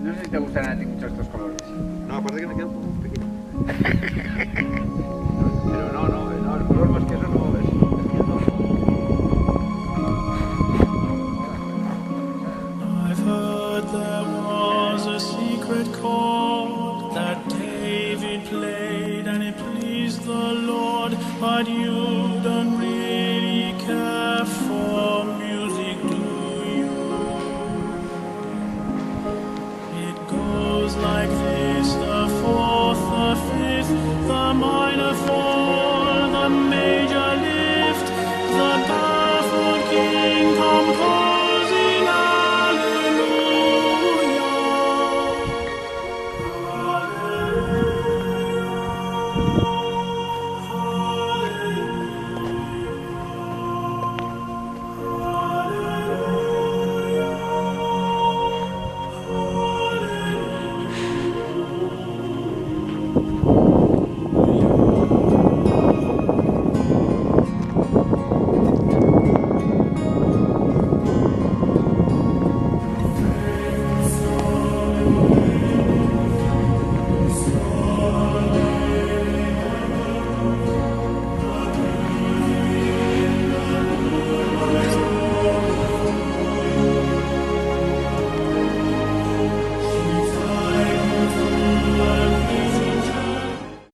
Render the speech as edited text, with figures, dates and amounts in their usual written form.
No sé si te gustan a ti mucho estos colores. No, aparte que me queda un poco pequeño. Pero no, el color más que eso no es. I've heard there was a secret chord that David played and it pleased the Lord, but you